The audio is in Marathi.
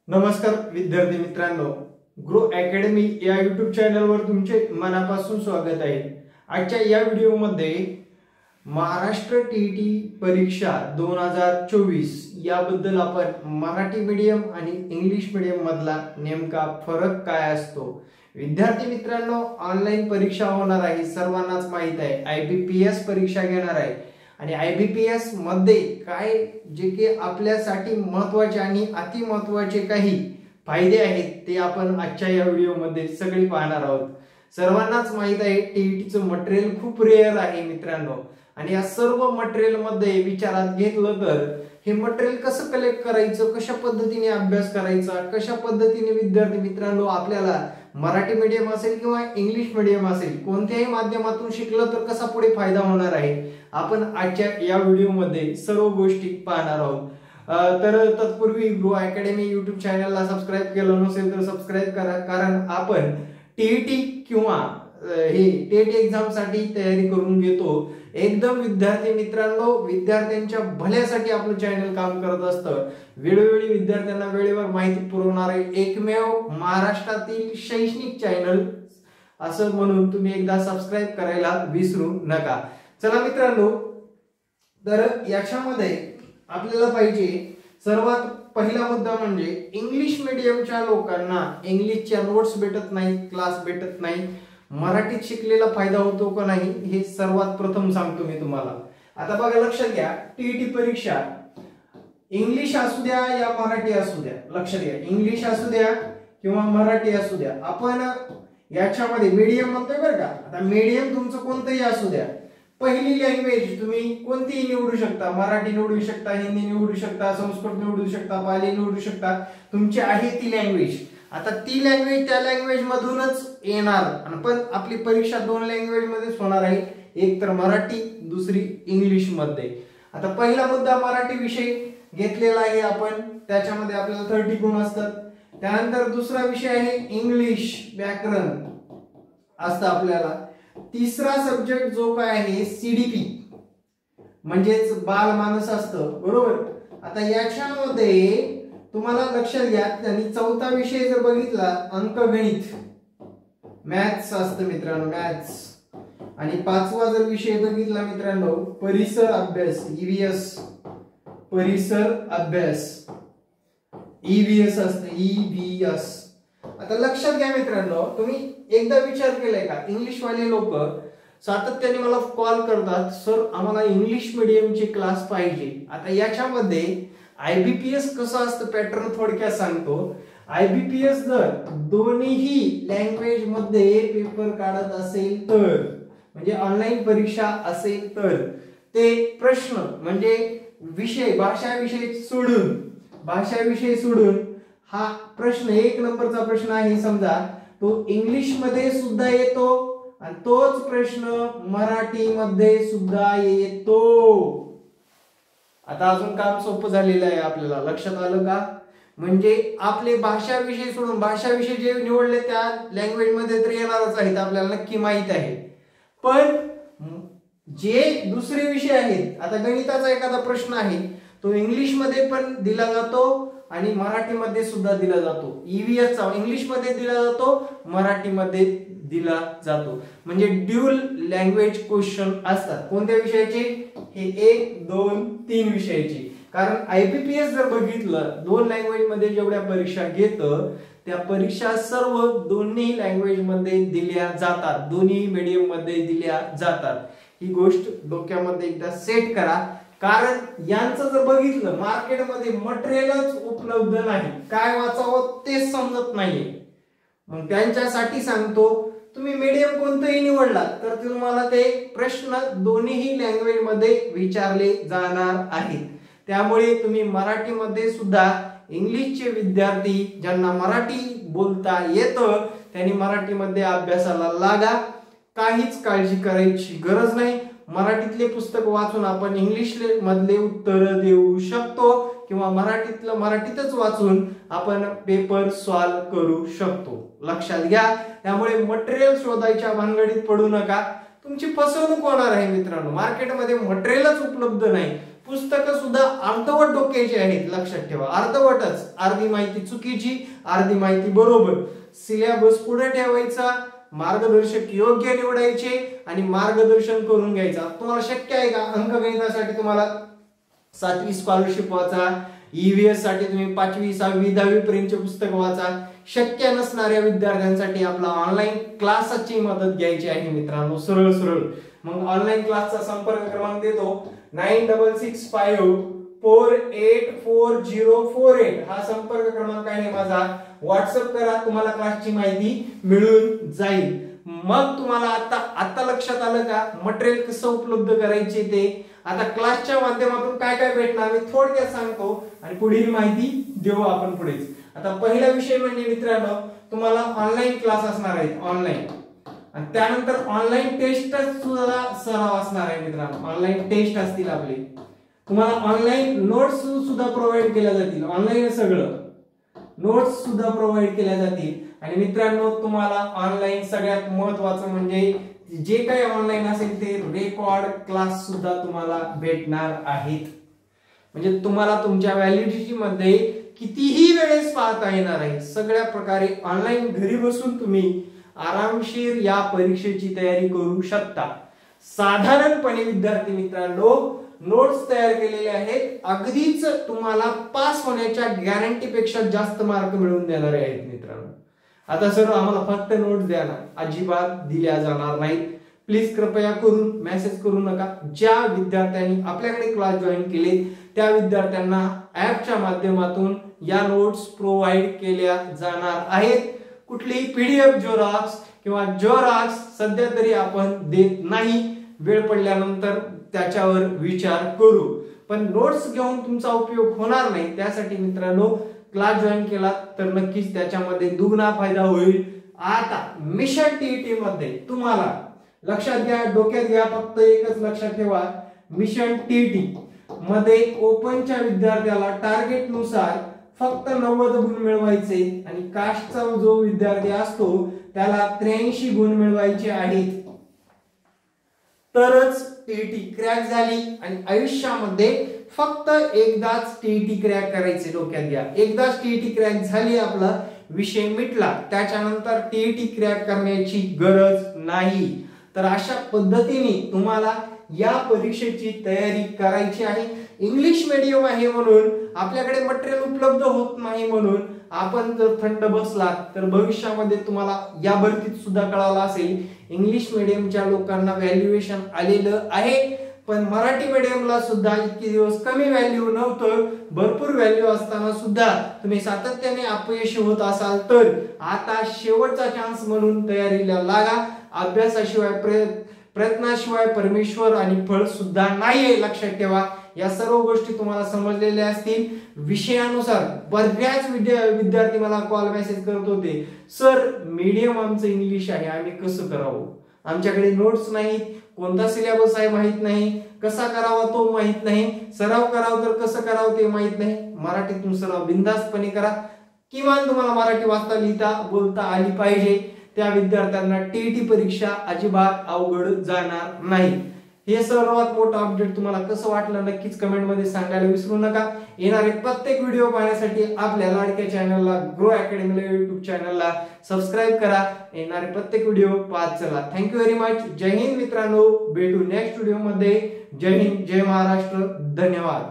नमस्कार विद्यार्थी मित्रांनो, ग्रो अकॅडमी या यूट्यूब चॅनलवर तुमचे मनापासून स्वागत आहे। आजच्या या व्हिडिओमध्ये महाराष्ट्र टीईटी परीक्षा 2024 याबद्दल आपण मराठी मीडियम आणि इंग्लिश मीडियम मधला नेमका फरक काय असतो। विद्यार्थी मित्रांनो, ऑनलाईन परीक्षा होणार आहे, सर्वांनाच माहित आहे। आयबीपीएस परीक्षा घेणार आहे आणि आयबीपीएस मध्ये काय जे की आपल्यासाठी महत्त्वाचे आणि अति महत्त्वाचे काही फायदे आहेत ते आपण आजच्या या व्हिडिओमध्ये सगळे पाहणार आहोत। सर्वांनाच माहित आहे टीईटीचं मटेरियल खूप रेअर आहे मित्रांनो, आणि या सर्व मटेरियल मध्ये विचारात घेतलं तर हे मटेरियल कसं कलेक्ट करायचं, कशा पद्धतीने अभ्यास करायचा, कशा पद्धतीने विद्यार्थी मित्रांनो आपल्याला मराठी मीडियम असेल किंवा इंग्लिश मीडियम असेल कोणत्याही माध्यमातून शिकलं तर कसा पुढे फायदा होणार आहे, आपण आजच्या या व्हिडिओमध्ये सर्व गोष्टी पाहणार आहोत। तर तत्पूर्वी ग्रो अकॅडमी यूट्यूब चॅनलला सबस्क्राइब केलं नसेल तर सबस्क्राइब करा, कारण आपण टीईटी किंवा हे टेट एक्झाम साठी तयारी करून घेतो। एकदम विद्यार्थी मित्रांनो, विद्यार्थ्यांच्या भल्यासाठी आपलं चॅनल काम करत असतं। वेळोवेळी विद्यार्थ्यांना वेळेवर माहिती पुरवणारे एकमेव महाराष्ट्रातील शैक्षणिक चॅनल असं म्हणून तुम्ही एकदा सबस्क्राइब करायला विसरू नका। चला मित्रांनो, तर याच्यामध्ये आपल्याला पाहिजे सर्वात पहिला मुद्दा म्हणजे इंग्लिश मीडियमच्या लोकांना इंग्लिशच्या नोट्स भेटत नाही, क्लास भेटत नाही, मराठीत शिकलेला फायदा होतो का नाही हे सर्वात प्रथम सांगतो मी तुम्हाला। आता बघा, लक्षात घ्या, टीईटी परीक्षा इंग्लिश असू द्या या मराठी असू द्या, लक्षात घ्या, इंग्लिश असू द्या किंवा मराठी असू द्या, आपण याच्यामध्ये मीडियम म्हणतोय बरं का। आता मीडियम तुमचं कोणतंही असू द्या, पहिली लँग्वेज तुम्ही कोणतीही निवडू शकता, मराठी निवडू शकता, हिंदी निवडू शकता, संस्कृत निवडू शकता, पाली निवडू शकता, तुमची आहे ती लँग्वेज। आता ती लँग्वेज त्या लँग्वेज मधूनच येणार, पण आपली परीक्षा दोन लँग्वेज मध्येच होणार आहे, एक तर मराठी, दुसरी इंग्लिश मध्ये। आता पहिला मुद्दा मराठी विषय घेतलेला आहे आपण, त्याच्यामध्ये आपल्याला 30 गुण असतात। त्यानंतर दुसरा विषय आहे इंग्लिश, व्याकरण असतं आपल्याला। तिसरा सब्जेक्ट जो काय आहे सीडीपी म्हणजेच बालमानस असतं, बरोबर। आता याच्यामध्ये तुम्हाला लक्षात घ्या, आणि चौथा विषय जर बघितला अंकगणित, मॅथ्स असतं मित्रांनो, मॅथ्स। आणि पाचवा जर विषय बघितला मित्रांनो परिसर अभ्यास, ईव्हीएस, परिसर अभ्यास, ईव्हीएस असतं, ईव्हीएस। आता लक्षात घ्या मित्रांनो, तुम्ही एकदा विचार केलाय का, इंग्लिश वाले लोक सातत्याने मला कॉल करतात, सर आम्हाला इंग्लिश मीडियमचे क्लास पाहिजे। आता याच्यामध्ये आयबीपीएस कसं असतं पॅटर्न थोडक्यात सांगतो। आयबीपीएस जर दोन्ही लँग्वेज मध्ये पेपर काढत असेल तर, म्हणजे ऑनलाईन परीक्षा असेल तर, ते प्रश्न म्हणजे विषय भाषा विषय सोडून हा प्रश्न एक नंबरचा प्रश्न आहे समजा, तो इंग्लिश मध्ये सुद्धा येतो आणि तोच प्रश्न मराठी मध्ये सुद्धा येतो। आता अजून काम सोपं झालेलं आहे आपल्याला, लक्षात आलं का? म्हणजे आपले भाषा विषय सोडून भाषा विषय जे निवडले त्या लँग्वेज मध्ये तर येणारच आहेत, आपल्याला नक्की माहित आहे। पण जे दुसरे विषय आहेत, आता गणिताचा एखादा प्रश्न आहे तो इंग्लिश मध्ये पण दिला जातो आणि मराठीमध्ये सुद्धा दिला जातो। ईव्हीएसचा इंग्लिश मध्ये दिला जातो, मराठीमध्ये दिला जातो, म्हणजे ड्युअल लँग्वेज क्वेश्चन असतात। कोणत्या विषयाचे? हे 1, 2, 3 विषयाचे। कारण आयबीपीएस जर बघितलं दोन लँग्वेज मध्ये जेवढ्या परीक्षा घेतं त्या परीक्षा सर्व दोन्ही लँग्वेज मध्ये दिल्या जातात, दोन्ही मीडियम मध्ये दिल्या जातात। ही गोष्ट डोक्यामध्ये एकदा सेट करा, कारण यांचं जर बघितलं मार्केटमध्ये मटेरियलच उपलब्ध नाही, काय वाचावं तेच समजत नाहीये। मग त्यांच्यासाठी सांगतो, तुम्ही मीडियम कोणतंही निवडला तर तुम्हाला ते प्रश्न दोन्ही लँग्वेज मध्ये विचारले जाणार आहेत। त्यामुळे तुम्ही मराठीमध्ये सुद्धा इंग्लिशचे विद्यार्थी ज्यांना मराठी बोलता येतं त्यांनी मराठीमध्ये अभ्यासाला लागा, काहीच काळजी करायची गरज नाही। मराठीतले पुस्तक वाचून आपण इंग्लिश मधले उत्तर देऊ शकतो किंवा मराठीतलं मराठीतच वाचून आपण पेपर सॉल्व करू शकतो, लक्षात घ्या। त्यामुळे मटेरियल शोधायच्या भानगडीत पडू नका, तुमची फसवणूक होणार आहे मित्रांनो। मार्केटमध्ये मटेरियलच उपलब्ध नाही, पुस्तकं सुद्धा अर्धवट डोक्याची आहेत, लक्षात ठेवा. अर्धवटच, अर्धी माहिती चुकीची, अर्धी माहिती बरोबर. सिलेबस पुढे ठेवायचा, मार्गदर्शक योग्य निवडायचे आणि मार्गदर्शन करून घ्यायचा. तुम्हाला शक्य आहे का अंकगणितासाठी तुम्हाला 7वी स्कॉलरशिप वाचा, ईव्हीएस साठी तुम्ही 5वी 6वी 10वी पर्यंतचे पुस्तक वाचा. शक्य नसणाऱ्या विद्यार्थ्यांसाठी आपला ऑनलाईन क्लासची मदत घ्यायची आहे मित्रांनो, सरळ सरळ. मग ऑनलाईन क्लासचा संपर्क क्रमांक देतो 9665484048 हा संपर्क क्रमांक आहे माझा. व्हॉट्सअप करा, तुम्हाला क्लासची माहिती मिळून जाईल. मग तुम्हाला आता लक्षात आलं का मटेरियल कसं उपलब्ध करायचे ते. आता क्लासच्या माध्यमातून काय काय भेटणार मी थोडक्यात सांगतो आणि पुढील माहिती देऊ आपण पुढेच. आता पहिला विषय म्हणजे मित्रांनो तुम्हाला ऑनलाईन क्लास असणार आहेत, ऑनलाईन. आणि त्यानंतर ऑनलाईन टेस्ट सुद्धा सराव असणार आहे मित्रांनो. ऑनलाईन टेस्ट असतील आपले. तुम्हाला ऑनलाईन नोट्स सुद्धा प्रोव्हाइड केल्या जातील. ऑनलाईन सगळं नोट्स सुद्धा प्रोव्हाइड केल्या जातील. आणि मित्रांनो तुम्हाला ऑनलाईन सगळ्यात महत्वाचं म्हणजे जे काही ऑनलाईन असेल ते रेकॉर्ड क्लास सुद्धा तुम्हाला भेटणार आहेत. म्हणजे तुम्हाला तुमच्या व्हॅलिडिटी मध्ये कितीही वेळेस पाहता येणार आहे. सगळ्या प्रकारे ऑनलाईन घरी बसून तुम्ही आरामशीर या परीक्षेची तयारी करू शकता. साधारणपणे विद्यार्थी मित्रांनो नोट्स तयार केलेले आहेत, अगदीच तुम्हाला पास होण्याच्या गॅरंटी पेक्षा जास्त मार्क मिळवून देणारे आहेत मित्रांनो. आता सर आम्हाला फक्त नोट्स द्या ना, अजिबात दिल्या जाणार नाहीत. प्लीज कृपया करून मेसेज करू नका. ज्या विद्यार्थ्यांनी आपल्याकडे क्लास जॉईन केले त्या विद्यार्थ्यांना ऍपच्या माध्यमातून या नोट्स प्रोव्हाइड केल्या जाणार आहेत. कुठलीही पीडीएफ झेरॉक्स सध्या तरी आपण देत नाही. वेळ पडल्यानंतर त्याच्यावर विचार करू. पण नोट्स घेऊन तुमचा उपयोग होणार नाही. त्यासाठी मित्रांनो क्लास जॉईन केला तर नक्कीच त्याच्यामध्ये दुगना फायदा होईल. आता मिशन टीईटी मध्ये तुम्हाला लक्षात घ्या, डोक्यात घ्या, फक्त एकच लक्षात ठेवा. मिशन टीईटी मध्ये ओपनच्या विद्यार्थ्याला टार्गेट नुसार फक्त 90 गुण मिळवायचे आणि कास्टचा जो विद्यार्थी असतो त्याला 83 गुण मिळवायचे आहेत. तरच टीईटी क्रॅक झाली. आणि आयुष्यामध्ये फक्त एकदाच टीईटी क्रॅक करायचे, डोक्यात घ्या. एकदाच टीईटी क्रॅक झाली आपला विषय मिटला. त्याच्यानंतर टीईटी क्रॅक करण्याची गरज नाही. तर अशा पद्धतीने तुम्हाला या परीक्षेची तयारी करायची आहे. इंग्लिश मीडियम आहे म्हणून आपल्याकडे मटेरियल उपलब्ध होत नाही म्हणून आपण जर थंड बसला तर भविष्यामध्ये तुम्हाला या भरतीत सुद्धा कळालं असेल इंग्लिश मीडियमच्या लोकांना व्हॅल्युएशन आलेलं आहे. पण मराठी मीडियमला सुद्धा इतके दिवस कमी व्हॅल्यू नव्हतं. भरपूर व्हॅल्यू असताना सुद्धा तुम्ही सातत्याने अपयशी होत असाल तर आता शेवटचा चान्स म्हणून तयारीला लागा. अभ्यासाशिवाय प्रयत्नाशिवाय परमेश्वर आणि फळ सुद्धा नाहीये, लक्षात ठेवा. या सर्व गोष्टी तुम्हाला समजलेल्या असतील. विषयानुसार बऱ्याच विद्यार्थी मला कॉल मेसेज करत होते, सर मीडियम आमचं इंग्लिश आहे, आम्ही कसं करावं, आमच्याकडे नोट्स नाहीत, कोणता सिलेबस आहे माहित नाही, कसा करावा तो माहित नाही, सराव करावा तर कसं करावं ते माहित नाही. मराठीतून सराव बिनधास्तपणे करा. किमान तुम्हाला मराठी वाचता लिहिता बोलता आली पाहिजे. त्या विद्यार्थ्यांना टीईटी परीक्षा अजिबात अवघड जाणार नाही. हे सर्वात मोठं अपडेट तुम्हाला कसं वाटलं नक्कीच कमेंट मध्ये सांगायला विसरू नका. येणारे प्रत्येक व्हिडिओ पाहण्यासाठी आपल्या लाडक्या चॅनलला ग्रो अकॅडमी युट्यूब चॅनलला सबस्क्राईब करा. येणारे प्रत्येक व्हिडिओ पाहत चला. Thank you very much. जय हिंद मित्रांनो. भेटू नेक्स्ट व्हिडिओ मध्ये. जय हिंद, जय महाराष्ट्र. धन्यवाद.